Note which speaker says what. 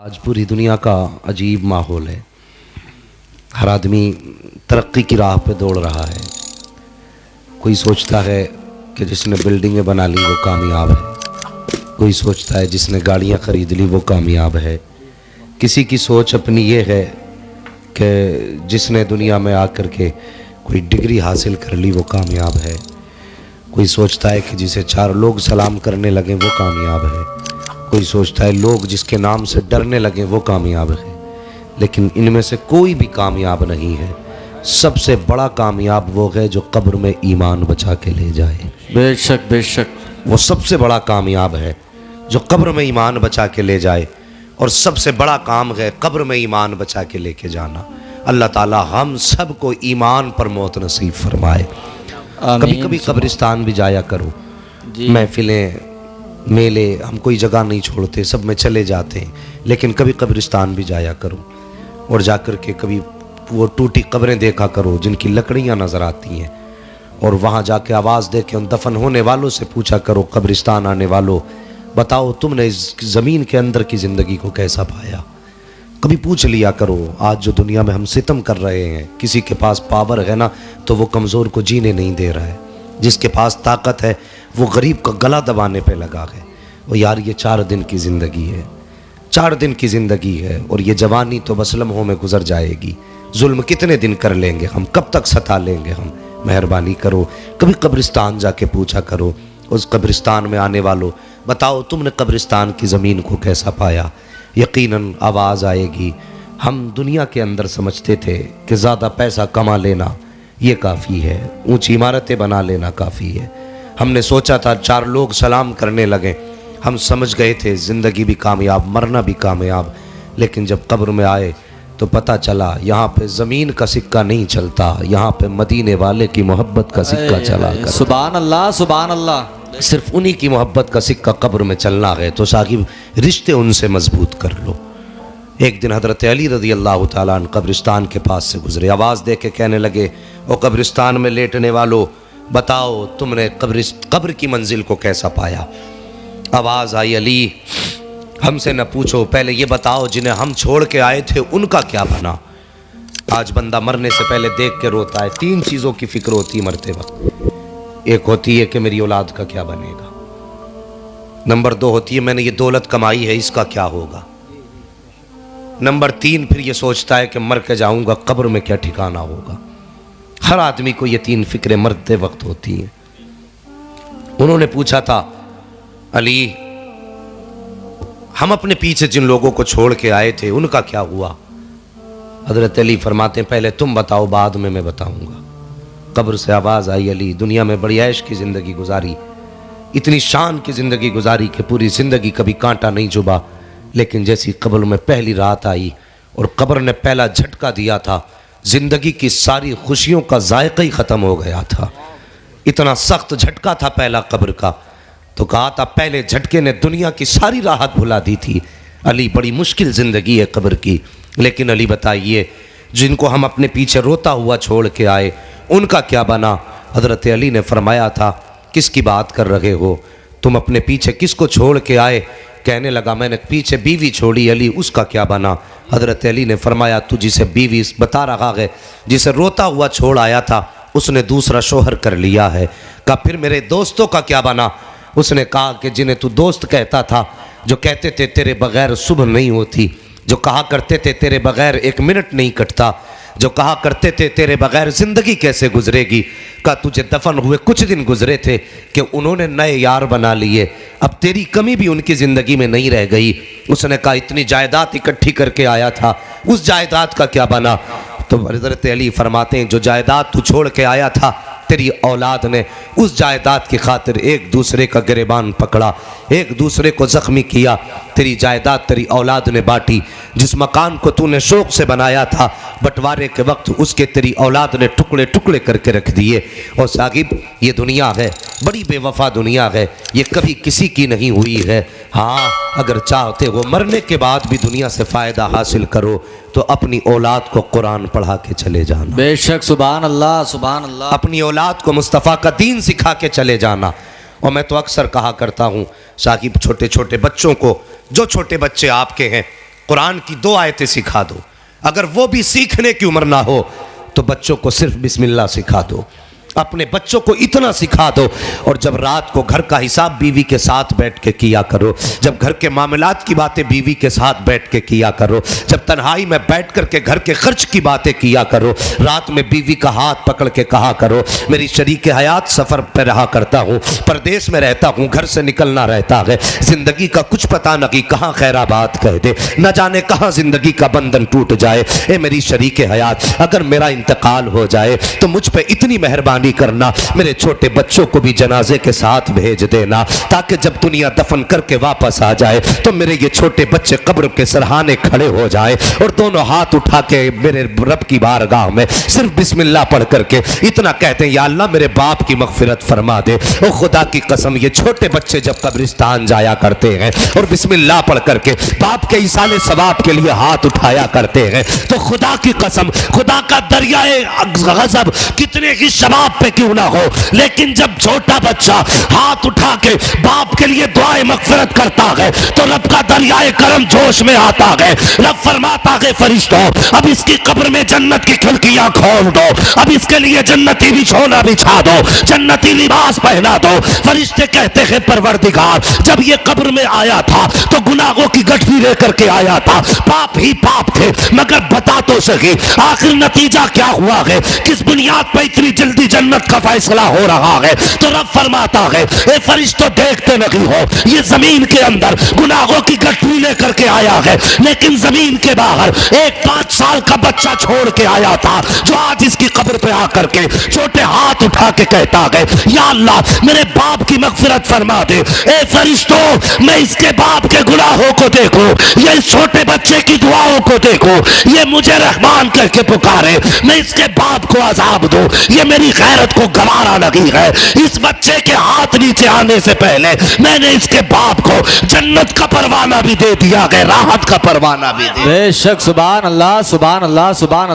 Speaker 1: आज पूरी दुनिया का अजीब माहौल है। हर आदमी तरक्की की राह पे दौड़ रहा है। कोई सोचता है कि जिसने बिल्डिंगें बना ली वो कामयाब है, कोई सोचता है जिसने गाड़ियाँ ख़रीद ली वो कामयाब है। किसी की सोच अपनी ये है कि जिसने दुनिया में आकर के कोई डिग्री हासिल कर ली वो कामयाब है। कोई सोचता है कि जिसे चार लोग सलाम करने लगे वो कामयाब है। कोई सोचता है लोग जिसके नाम से डरने लगे वो कामयाब है। लेकिन इनमें से कोई भी कामयाब नहीं है। सबसे बड़ा कामयाब वो है जो कब्र में ईमान बचा के ले जाए।
Speaker 2: बेशक बेशक,
Speaker 1: वो सबसे बड़ा कामयाब है जो कब्र में ईमान बचा के ले जाए। और सबसे बड़ा काम है कब्र में ईमान बचा के लेके जाना। अल्लाह ताला हम सब को ईमान पर मौत नसीब फरमाए। कभी कभी कब्रिस्तान भी जाया करो। महफिलें मेले हम कोई जगह नहीं छोड़ते, सब में चले जाते हैं, लेकिन कभी कब्रिस्तान भी जाया करो और जाकर के कभी वो टूटी कब्रें देखा करो जिनकी लकड़ियां नज़र आती हैं। और वहाँ जाके आवाज़ दे के उन दफन होने वालों से पूछा करो, कब्रिस्तान आने वालों बताओ तुमने इस ज़मीन के अंदर की ज़िंदगी को कैसा पाया। कभी पूछ लिया करो। आज जो दुनिया में हम सितम कर रहे हैं, किसी के पास पावर है ना तो वो कमज़ोर को जीने नहीं दे रहा है, जिसके पास ताकत है वो गरीब का गला दबाने पे लगा है। वो यार ये 4 दिन की ज़िंदगी है, 4 दिन की ज़िंदगी है और ये जवानी तो बस लम्हों में गुजर जाएगी। जुल्म कितने दिन कर लेंगे हम, कब तक सता लेंगे हम। मेहरबानी करो कभी कब्रिस्तान जाके पूछा करो उस कब्रिस्तान में आने वालों, बताओ तुमने कब्रिस्तान की ज़मीन को कैसा पाया। यकीनन आवाज़ आएगी। हम दुनिया के अंदर समझते थे कि ज़्यादा पैसा कमा लेना ये काफ़ी है, ऊंची इमारतें बना लेना काफ़ी है। हमने सोचा था 4 लोग सलाम करने लगे, हम समझ गए थे ज़िंदगी भी कामयाब, मरना भी कामयाब। लेकिन जब कब्र में आए तो पता चला यहाँ पे ज़मीन का सिक्का नहीं चलता, यहाँ पे मदीने वाले की मोहब्बत का सिक्का चला कर।
Speaker 2: सुभान अल्लाह सुभान अल्लाह।
Speaker 1: सिर्फ उन्हीं की मोहब्बत का सिक्का कब्र में चलना है तो साहिब रिश्ते उनसे मजबूत कर लो। एक दिन हज़रत अली रज़ी अल्लाह तआला अन्हु कब्रिस्तान के पास से गुजरे। आवाज़ दे के कहने लगे, ओ कब्रिस्तान में लेटने वालों बताओ तुमने कब्र की मंजिल को कैसा पाया। आवाज़ आई, अली हमसे न पूछो, पहले ये बताओ जिन्हें हम छोड़ के आए थे उनका क्या बना। आज बंदा मरने से पहले देख के रोता है। 3 चीज़ों की फिक्र होती है मरते वक्त। एक होती है कि मेरी औलाद का क्या बनेगा। नंबर 2 होती है मैंने ये दौलत कमाई है इसका क्या होगा। नंबर 3 फिर ये सोचता है कि मर के जाऊंगा कब्र में क्या ठिकाना होगा। हर आदमी को ये 3 फिक्रें मरते वक्त होती हैं। उन्होंने पूछा था, अली हम अपने पीछे जिन लोगों को छोड़ के आए थे उनका क्या हुआ। हजरत अली फरमाते हैं पहले तुम बताओ बाद में मैं बताऊंगा। कब्र से आवाज़ आई, अली दुनिया में बड़ी ऐश की ज़िंदगी गुजारी, इतनी शान की ज़िंदगी गुजारी कि पूरी ज़िंदगी कभी कांटा नहीं चुभा। लेकिन जैसी कब्र में पहली रात आई और कब्र ने पहला झटका दिया था, ज़िंदगी की सारी खुशियों का जायका ही ख़त्म हो गया था। इतना सख्त झटका था पहला कब्र का। तो कहा था पहले झटके ने दुनिया की सारी राहत भुला दी थी। अली बड़ी मुश्किल ज़िंदगी है कब्र की। लेकिन अली बताइए जिनको हम अपने पीछे रोता हुआ छोड़ के आए उनका क्या बना। हज़रत अली ने फरमाया था, किसकी बात कर रहे हो तुम, अपने पीछे किसको छोड़ के आए। कहने लगा मैंने पीछे बीवी छोड़ी। अली उसका क्या बना। हज़रत अली ने फरमाया तू जिसे बीवी बता रहा है, जिसे रोता हुआ छोड़ आया था उसने दूसरा शोहर कर लिया है। कहा फिर मेरे दोस्तों का क्या बना। उसने कहा कि जिन्हें तू दोस्त कहता था, जो कहते थे तेरे बगैर सुबह नहीं होती, जो कहा करते थे तेरे बगैर 1 मिनट नहीं कटता, जो कहा करते थे तेरे बगैर ज़िंदगी कैसे गुजरेगी। का तुझे दफन हुए कुछ दिन गुजरे थे कि उन्होंने नए यार बना लिए, अब तेरी कमी भी उनकी ज़िंदगी में नहीं रह गई। उसने कहा इतनी जायदाद इकट्ठी करके आया था, उस जायदाद का क्या बना। तो हज़रत अली फरमाते हैं जो जायदाद तू छोड़ के आया था तेरी औलाद ने उस जायदाद की खातिर एक दूसरे का गिरेबान पकड़ा, एक दूसरे को ज़ख्मी किया। तेरी जायदाद तेरी औलाद ने बांटी। जिस मकान को तूने शौक़ से बनाया था बंटवारे के वक्त उसके तेरी औलाद ने टुकड़े टुकड़े करके रख दिए। और साहिब ये दुनिया है बड़ी बेवफा दुनिया है, ये कभी किसी की नहीं हुई है। हाँ अगर चाहते हो मरने के बाद भी दुनिया से फ़ायदा हासिल करो तो अपनी औलाद को कुरान पढ़ा के चले जाना।
Speaker 2: बेशक सुभान अल्लाह सुभान अल्लाह।
Speaker 1: अपनी औलाद को मुस्तफ़ा का दीन सिखा के चले जाना। और मैं तो अक्सर कहा करता हूँ साकिब छोटे छोटे बच्चों को, जो छोटे बच्चे आपके हैं कुरान की 2 आयतें सिखा दो। अगर वो भी सीखने की उम्र ना हो तो बच्चों को सिर्फ बिस्मिल्लाह सिखा दो। अपने बच्चों को इतना सिखा दो। और जब रात को घर का हिसाब बीवी के साथ बैठ के किया करो, जब घर के मामलात की बातें बीवी के साथ बैठ के किया करो, जब तन्हाई में बैठ कर के घर के खर्च की बातें किया करो, रात में बीवी का हाथ पकड़ के कहा करो, मेरी शरीक हयात सफ़र पर रहा करता हूँ, परदेश में रहता हूँ, घर से निकलना रहता है, ज़िंदगी का कुछ पता न कि कहाँ खैराबाद कह दे, न जाने कहाँ ज़िंदगी का बंधन टूट जाए। ए मेरी शरीक हयात, अगर मेरा इंतकाल हो जाए तो मुझ पर इतनी मेहरबानी करना, मेरे छोटे बच्चों को भी जनाजे के साथ भेज देना, ताकि जब दुनिया दफन करके वापस आ जाए तो मेरे ये छोटे बच्चे कब्र के सरहाने खड़े हो जाए और दोनों हाथ उठा के मेरे रब की बारगाह में सिर्फ बिस्मिल्लाह पढ़ करके इतना कहते हैं, या अल्लाह मेरे बाप की मगफिरत फरमा दे। ओ खुदा की कसम, ये छोटे बच्चे जब कब्रिस्तान जाया करते हैं और बिस्मिल्लाह पढ़ करके बाप के इसाले सवाब के लिए हाथ उठाया करते हैं, तो खुदा की कसम, खुदा का दरियाए गज़ब कितने ही शबाब पे क्यों ना हो, लेकिन जब छोटा बच्चा हाथ उठा के बाप के लिए दुआए मगफिरत करता है तो रब का दरियाए करम जोश में आता है। रब फरमाता है, फरिश्तों अब इसकी कब्र में जन्नत की खिड़कियां खोल दो, अब इसके लिए जन्नती बिछोना बिछा दो, जन्नती लिबास पहना दो। फरिश्ते कहते हैं, परवरदिगार जब ये कब्र में आया था तो गुनाहों की गठरी लेकर के आया था, पाप ही पाप थे, मगर बता तो सही आखिर नतीजा क्या हुआ है, किस बुनियाद पर इतनी जल्दी जन्नत का फैसला हो रहा है। तो रब फरमाता है, ए फरिश्तों देखते नहीं हो, ये जमीन के अंदर गुनाहों की गठरी लेकर के आया है, लेकिन जमीन के बाहर एक 5 साल का बच्चा छोड़ के आया था, जो आज इसकी कब्र पे आकर के छोटे हाथ उठा के कहता है, या अल्लाह मेरे बाप की मगफिरत फरमा दे। ए फरिश्तों, मैं इसके बाप के गुनाहों को देखूं, ये इस छोटे बच्चे की दुआओं को देखूं, ये मुझे रहमान करके पुकारे, मैं इसके बाप को अजाब दूं, ये मेरी गैरत को गवारा नहीं है। इस बच्चे के हाथ नीचे आने से पहले मैंने इसके बाप को जन्नत का परवाना भी दे दिया है, राहत का परवाना भी दे।
Speaker 2: बेशक सुभान अल्लाह सुभान अल्लाह सुभान